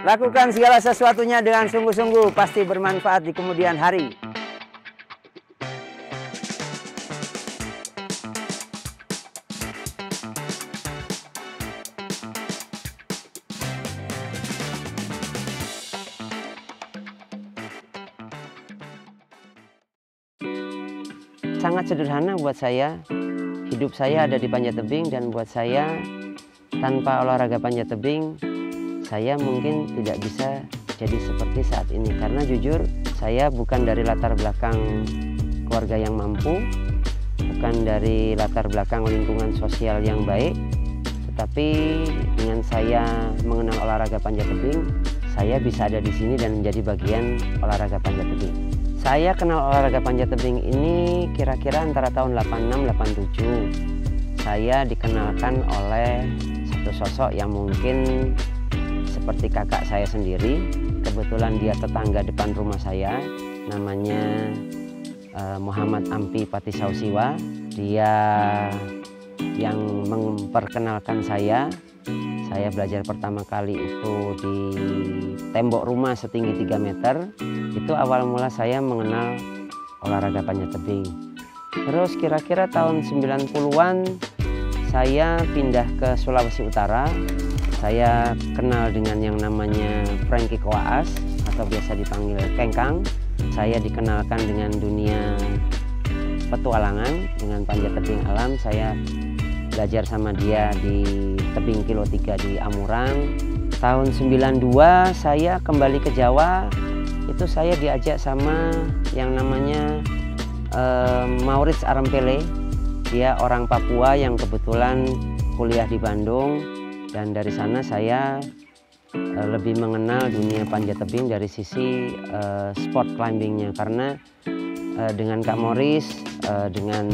Lakukan segala sesuatunya dengan sungguh-sungguh, pasti bermanfaat di kemudian hari. Sangat sederhana buat saya. Hidup saya ada di panjat tebing, dan buat saya tanpa olahraga panjat tebing saya mungkin tidak bisa jadi seperti saat ini. Karena jujur saya bukan dari latar belakang keluarga yang mampu, bukan dari latar belakang lingkungan sosial yang baik, tetapi dengan saya mengenal olahraga panjat tebing, saya bisa ada di sini dan menjadi bagian olahraga panjat tebing. Saya kenal olahraga panjat tebing ini kira-kira antara tahun 86-87. Saya dikenalkan oleh satu sosok yang mungkin seperti kakak saya sendiri. Kebetulan dia tetangga depan rumah saya, namanya Muhammad Ampi Patisausiwa. Dia yang memperkenalkan saya. Saya belajar pertama kali itu di tembok rumah setinggi 3 meter. Itu awal mula saya mengenal olahraga panjat tebing. Terus kira-kira tahun 90-an saya pindah ke Sulawesi Utara. Saya kenal dengan yang namanya Frankie Koaas atau biasa dipanggil Kengkang. Saya dikenalkan dengan dunia petualangan, dengan panjat tebing alam. Saya belajar sama dia di tebing kilo 3 di Amurang. Tahun 92 saya kembali ke Jawa. Itu saya diajak sama yang namanya Maurits Arempele. Dia orang Papua yang kebetulan kuliah di Bandung, dan dari sana saya lebih mengenal dunia panjat tebing dari sisi sport climbingnya. Karena dengan Kak Morris, dengan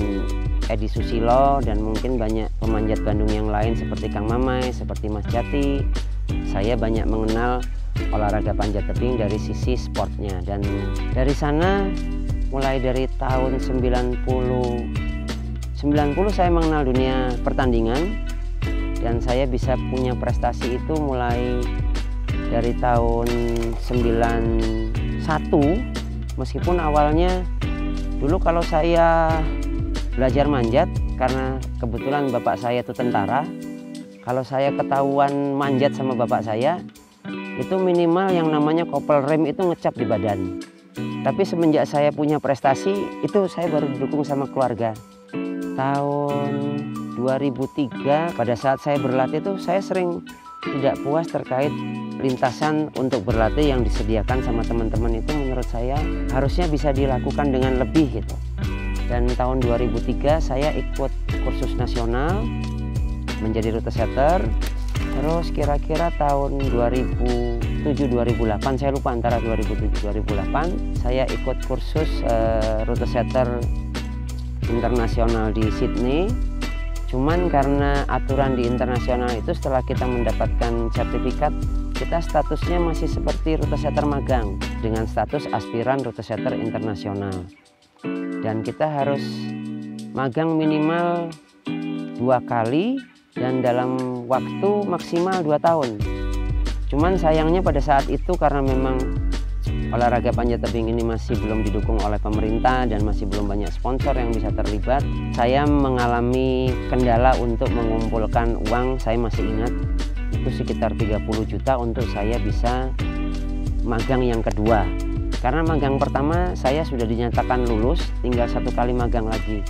Edi Susilo, dan mungkin banyak pemanjat Bandung yang lain seperti Kang Mamai, seperti Mas Jati, saya banyak mengenal olahraga panjat tebing dari sisi sportnya. Dan dari sana mulai dari tahun 90 saya mengenal dunia pertandingan, dan saya bisa punya prestasi itu mulai dari tahun 91. Meskipun awalnya dulu kalau saya belajar manjat, karena kebetulan bapak saya itu tentara, kalau saya ketahuan manjat sama bapak saya, itu minimal yang namanya kopel rem itu ngecap di badan. Tapi semenjak saya punya prestasi, itu saya baru didukung sama keluarga. Tahun 2003 pada saat saya berlatih itu saya sering tidak puas terkait lintasan untuk berlatih yang disediakan sama teman-teman. Itu menurut saya harusnya bisa dilakukan dengan lebih gitu. Dan tahun 2003 saya ikut kursus nasional menjadi rute setter. Terus kira-kira tahun 2007-2008, saya lupa antara 2007-2008, saya ikut kursus rute setter internasional di Sydney. Cuman karena aturan di internasional itu setelah kita mendapatkan sertifikat, kita statusnya masih seperti rute setter magang dengan status aspiran rute setter internasional. Dan kita harus magang minimal 2 kali dan dalam waktu maksimal 2 tahun. Cuman sayangnya pada saat itu karena memang olahraga panjat tebing ini masih belum didukung oleh pemerintah dan masih belum banyak sponsor yang bisa terlibat, saya mengalami kendala untuk mengumpulkan uang. Saya masih ingat itu sekitar 30 juta untuk saya bisa magang yang kedua. Karena magang pertama saya sudah dinyatakan lulus, tinggal 1 kali magang lagi.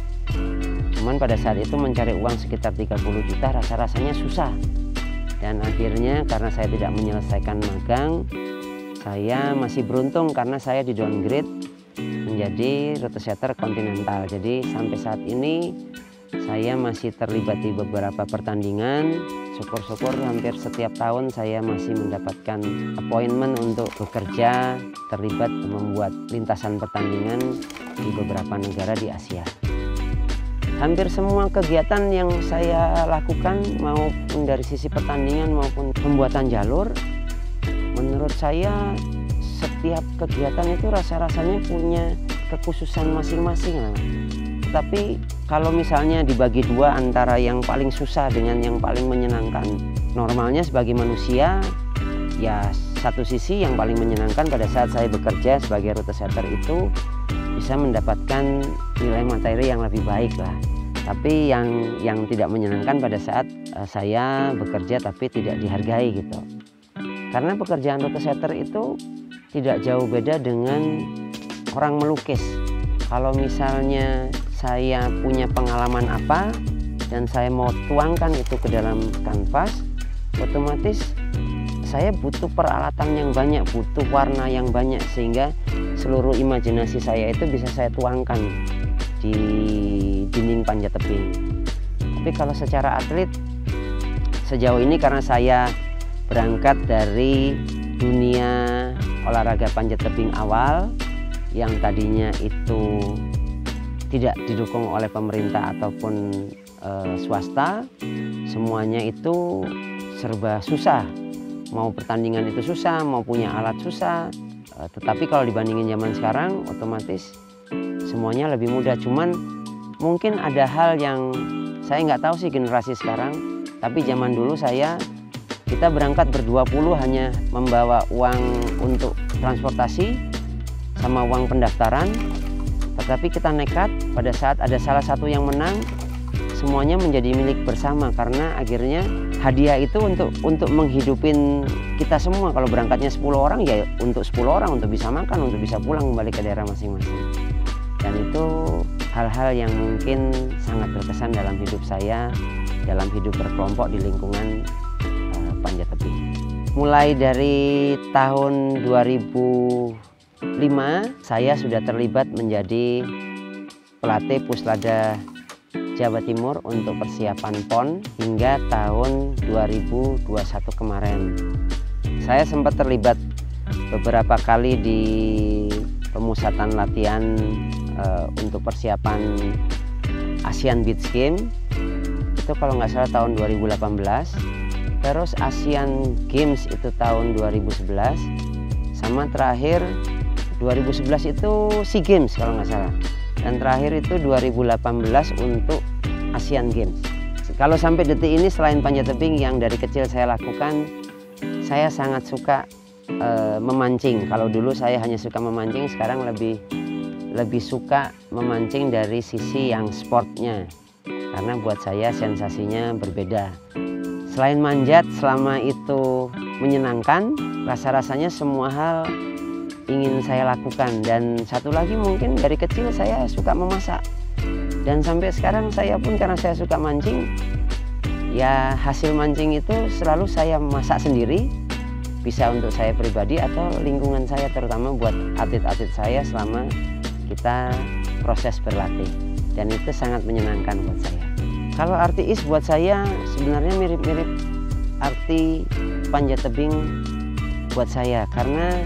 Cuman pada saat itu mencari uang sekitar 30 juta rasa-rasanya susah. Dan akhirnya karena saya tidak menyelesaikan magang, saya masih beruntung karena saya di downgrade menjadi rute setter kontinental. Jadi sampai saat ini saya masih terlibat di beberapa pertandingan. Syukur-syukur hampir setiap tahun saya masih mendapatkan appointment untuk bekerja terlibat membuat lintasan pertandingan di beberapa negara di Asia. Hampir semua kegiatan yang saya lakukan maupun dari sisi pertandingan maupun pembuatan jalur, menurut saya setiap kegiatan itu rasa-rasanya punya kekhususan masing-masing. Tapi kalau misalnya dibagi 2 antara yang paling susah dengan yang paling menyenangkan, normalnya sebagai manusia ya satu sisi yang paling menyenangkan pada saat saya bekerja sebagai rute setter itu bisa mendapatkan nilai materi yang lebih baik lah. Tapi yang tidak menyenangkan pada saat saya bekerja tapi tidak dihargai gitu. Karena pekerjaan rute setter itu tidak jauh beda dengan orang melukis. Kalau misalnya saya punya pengalaman apa dan saya mau tuangkan itu ke dalam kanvas, otomatis saya butuh peralatan yang banyak, butuh warna yang banyak, sehingga seluruh imajinasi saya itu bisa saya tuangkan di dinding panjat tebing. Tapi kalau secara atlet, sejauh ini karena saya berangkat dari dunia olahraga panjat tebing awal yang tadinya itu tidak didukung oleh pemerintah ataupun swasta, semuanya itu serba susah. Mau pertandingan itu susah, mau punya alat susah. Tetapi kalau dibandingin zaman sekarang, otomatis semuanya lebih mudah. Cuman mungkin ada hal yang saya nggak tahu sih generasi sekarang, tapi zaman dulu kita berangkat ber-20 hanya membawa uang untuk transportasi sama uang pendaftaran. Tetapi kita nekat, pada saat ada salah satu yang menang, semuanya menjadi milik bersama, karena akhirnya hadiah itu untuk menghidupin kita semua. Kalau berangkatnya 10 orang ya untuk 10 orang, untuk bisa makan, untuk bisa pulang kembali ke daerah masing-masing. Dan itu hal-hal yang mungkin sangat berkesan dalam hidup saya, dalam hidup berkelompok di lingkungan panjat tebing. Mulai dari tahun 2005 saya sudah terlibat menjadi pelatih Puslada Jawa Timur untuk persiapan PON hingga tahun 2021 kemarin. Saya sempat terlibat beberapa kali di pemusatan latihan untuk persiapan Asian Beach Games. Itu kalau nggak salah tahun 2018. Terus Asian Games itu tahun 2011. Sama terakhir 2011 itu SEA Games kalau nggak salah. Dan terakhir itu 2018 untuk Asian Games. Kalau sampai detik ini, selain panjat tebing yang dari kecil saya lakukan, saya sangat suka memancing. Kalau dulu saya hanya suka memancing, sekarang lebih suka memancing dari sisi yang sportnya, karena buat saya sensasinya berbeda. Selain manjat, selama itu menyenangkan, rasa-rasanya semua hal ingin saya lakukan. Dan satu lagi, mungkin dari kecil saya suka memasak, dan sampai sekarang saya pun karena saya suka mancing, ya hasil mancing itu selalu saya masak sendiri, bisa untuk saya pribadi atau lingkungan saya, terutama buat atlet-atlet saya selama kita proses berlatih. Dan itu sangat menyenangkan buat saya. Kalau arti IS buat saya sebenarnya mirip-mirip arti panjat tebing buat saya, karena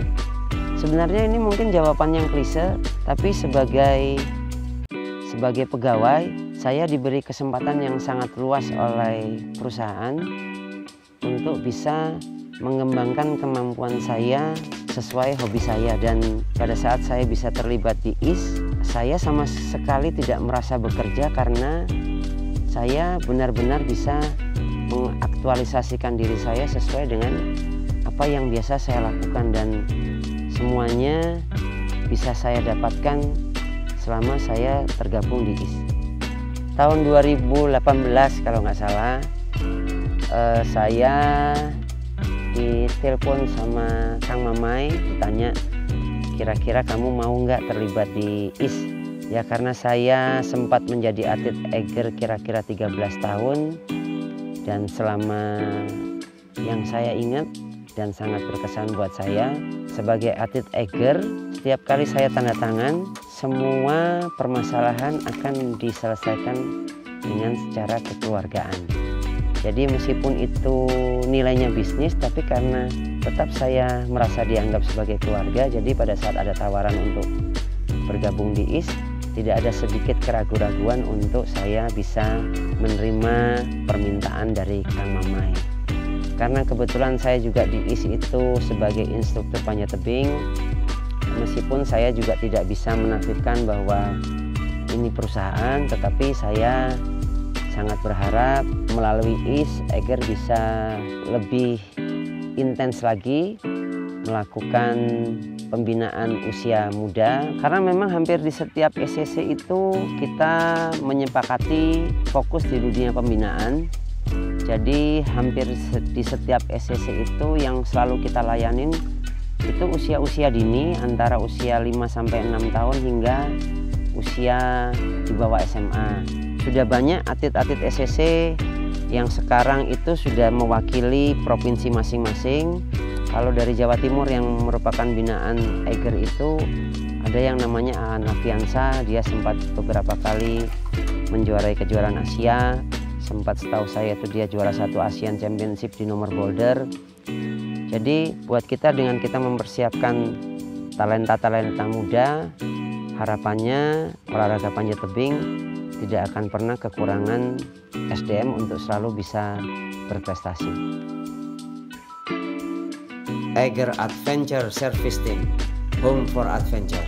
sebenarnya ini mungkin jawaban yang klise, tapi sebagai pegawai saya diberi kesempatan yang sangat luas oleh perusahaan untuk bisa mengembangkan kemampuan saya sesuai hobi saya. Dan pada saat saya bisa terlibat di IS, saya sama sekali tidak merasa bekerja, karena saya benar-benar bisa mengaktualisasikan diri saya sesuai dengan apa yang biasa saya lakukan, dan semuanya bisa saya dapatkan selama saya tergabung di IS. Tahun 2018 kalau nggak salah, saya ditelepon sama Kang Mamai, ditanya kira-kira kamu mau nggak terlibat di IS. Ya, karena saya sempat menjadi atlet eger kira-kira 13 tahun, dan selama yang saya ingat dan sangat berkesan buat saya sebagai atlet eger, setiap kali saya tanda tangan, semua permasalahan akan diselesaikan dengan secara kekeluargaan. Jadi meskipun itu nilainya bisnis, tapi karena tetap saya merasa dianggap sebagai keluarga, jadi pada saat ada tawaran untuk bergabung di IS, tidak ada sedikit keraguan-raguan untuk saya bisa menerima permintaan dari Kang Mamai. Karena kebetulan saya juga di IS itu sebagai instruktur panjat tebing, meskipun saya juga tidak bisa menafikan bahwa ini perusahaan, tetapi saya sangat berharap melalui IS Eger bisa lebih intens lagi melakukan pembinaan usia muda, karena memang hampir di setiap SCC itu kita menyepakati fokus di dunia pembinaan. Jadi hampir di setiap SCC itu yang selalu kita layanin itu usia-usia dini, antara usia 5-6 tahun hingga usia di bawah SMA. Sudah banyak atlet-atlet SCC yang sekarang itu sudah mewakili provinsi masing-masing. Kalau dari Jawa Timur yang merupakan binaan Eiger itu ada yang namanya Aan Afiansa, dia sempat beberapa kali menjuarai kejuaraan Asia. Sempat setahu saya itu dia juara 1 Asian Championship di nomor boulder. Jadi buat kita, dengan kita mempersiapkan talenta-talenta muda, harapannya olahraga panjat tebing tidak akan pernah kekurangan SDM untuk selalu bisa berprestasi. Eiger Adventure Service Team, home for adventure.